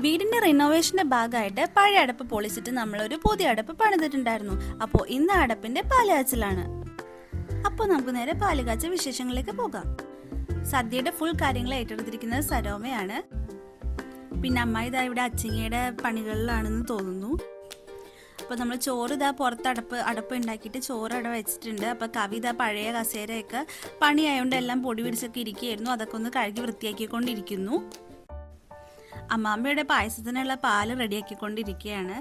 വീടിന്റെ റിനോവേഷന്റെ ഭാഗമായിട്ട് പഴയ അടപ്പ് പൊളിച്ചിട്ട് നമ്മളൊരു പുതിയ അടപ്പ് പണിതിട്ടുണ്ടായിരുന്നു. അപ്പോൾ ഇന്ന് അടപ്പിന്റെ പാലുകാച്ചലാണ്. അപ്പോൾ നമുക്ക് നേരെ പാലുകാച്ച വിശേഷങ്ങളിലേക്ക് പോകാം. സദ്യയുടെ ഫുൾ കാര്യങ്ങൾ ഏറ്റെടുത്തിരിക്കുന്നത് സരോമയാണ്. പിന്നെ അമ്മ ഇതാ ഇവിടെ അച്ചിങ്ങയുടെ പണികളിലാണെന്ന് തോന്നുന്നു. അപ്പോൾ നമ്മൾ ചോറ് ഇതാ പുറത്ത് അടപ്പ് ഉണ്ടാക്കിയിട്ട് ചോറ് അവിടെ വെച്ചിട്ടുണ്ട്. അപ്പോൾ കവിത പഴയ കസേരയൊക്കെ പണിയായതുകൊണ്ട് എല്ലാം പൊടി പിടിച്ചൊക്കെ ഇരിക്കുകയായിരുന്നു. അതൊക്കെ ഒന്ന് കഴുകി വൃത്തിയാക്കിക്കൊണ്ടിരിക്കുന്നു. അമ്മാമ്മയുടെ പായസത്തിനുള്ള പാല് റെഡിയാക്കിക്കൊണ്ടിരിക്കുകയാണ്.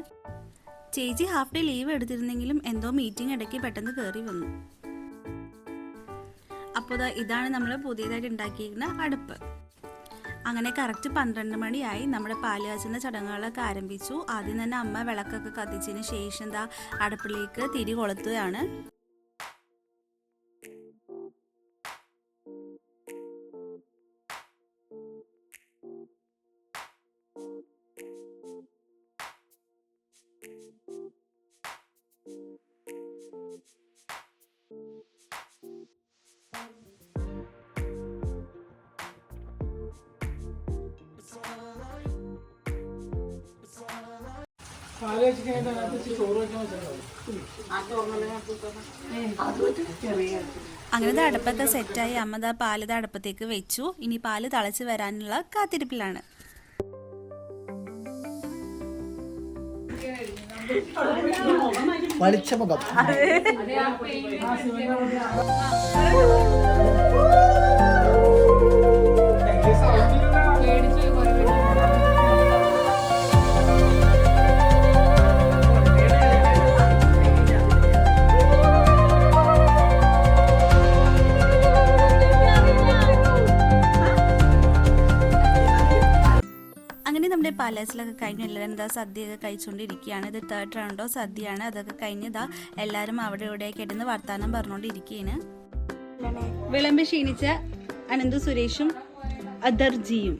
ചേച്ചി ഹാഫ് ഡേ ലീവ് എടുത്തിരുന്നെങ്കിലും എന്തോ മീറ്റിംഗ് ഇടയ്ക്ക് പെട്ടെന്ന് കയറി വന്നു. അപ്പോൾ ഇതാണ് നമ്മൾ പുതിയതായിട്ട് ഉണ്ടാക്കിയിരിക്കുന്ന അടുപ്പ്. അങ്ങനെ കറക്റ്റ് 12 മണിയായി. നമ്മുടെ പാല് കാച്ചുന്ന ചടങ്ങുകളൊക്കെ ആരംഭിച്ചു. ആദ്യം തന്നെ അമ്മ വിളക്കൊക്കെ കത്തിച്ചതിന് ശേഷം അടുപ്പിലേക്ക് തിരി കൊളുത്തുകയാണ്. അങ്ങനത്തെ അടുപ്പൊക്കെ സെറ്റായി അമ്മ പാല് അടുപ്പത്തേക്ക് വെച്ചു. ഇനി പാല് തിളച്ച് വരാനുള്ള കാത്തിരിപ്പിലാണ്. നമ്മുടെ പാലസിലൊക്കെ കഴിഞ്ഞു. എല്ലാവരും സദ്യയൊക്കെ കഴിച്ചുകൊണ്ടിരിക്കുകയാണ്. ഇത് 3rd റൗണ്ടോ സദ്യയാണ്. അതൊക്കെ കഴിഞ്ഞ് എല്ലാവരും അവിടെ ഇവിടെയൊക്കെ ഇടുന്ന് വർത്താനം പറഞ്ഞുകൊണ്ടിരിക്കുകയാണ്. വിളമ്പി ക്ഷീണിച്ച അനന്തു സുരേഷും അദർജിയും.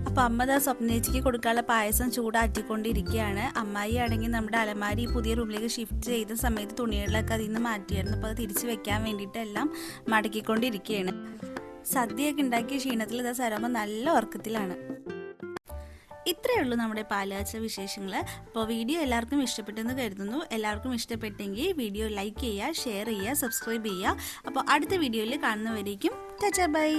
അപ്പം അമ്മ സ്വപ്നേച്ചിക്ക് കൊടുക്കാനുള്ള പായസം ചൂടാറ്റിക്കൊണ്ടിരിക്കുകയാണ്. അമ്മായി ആണെങ്കിൽ നമ്മുടെ അലമാരി പുതിയ റൂമിലേക്ക് ഷിഫ്റ്റ് ചെയ്ത സമയത്ത് തുണികളിലൊക്കെ അതിൽ നിന്ന് മാറ്റിയായിരുന്നു. അപ്പോൾ അത് തിരിച്ച് വെക്കാൻ വേണ്ടിയിട്ട് എല്ലാം മടക്കിക്കൊണ്ടിരിക്കുകയാണ്. സദ്യയൊക്കെ ഉണ്ടാക്കിയ ക്ഷീണത്തിൽ സരോമ നല്ല ഉറക്കത്തിലാണ്. ഇത്രയേ ഉള്ളൂ നമ്മുടെ പാലുകാച്ച വിശേഷങ്ങൾ. അപ്പോൾ വീഡിയോ എല്ലാവർക്കും ഇഷ്ടപ്പെട്ടെന്ന് കരുതുന്നു. എല്ലാവർക്കും ഇഷ്ടപ്പെട്ടെങ്കിൽ വീഡിയോ ലൈക്ക് ചെയ്യുക, ഷെയർ ചെയ്യുക, സബ്സ്ക്രൈബ് ചെയ്യുക. അപ്പോൾ അടുത്ത വീഡിയോയിൽ കാണുന്നവരേക്കും ടാറ്റാ ബൈ.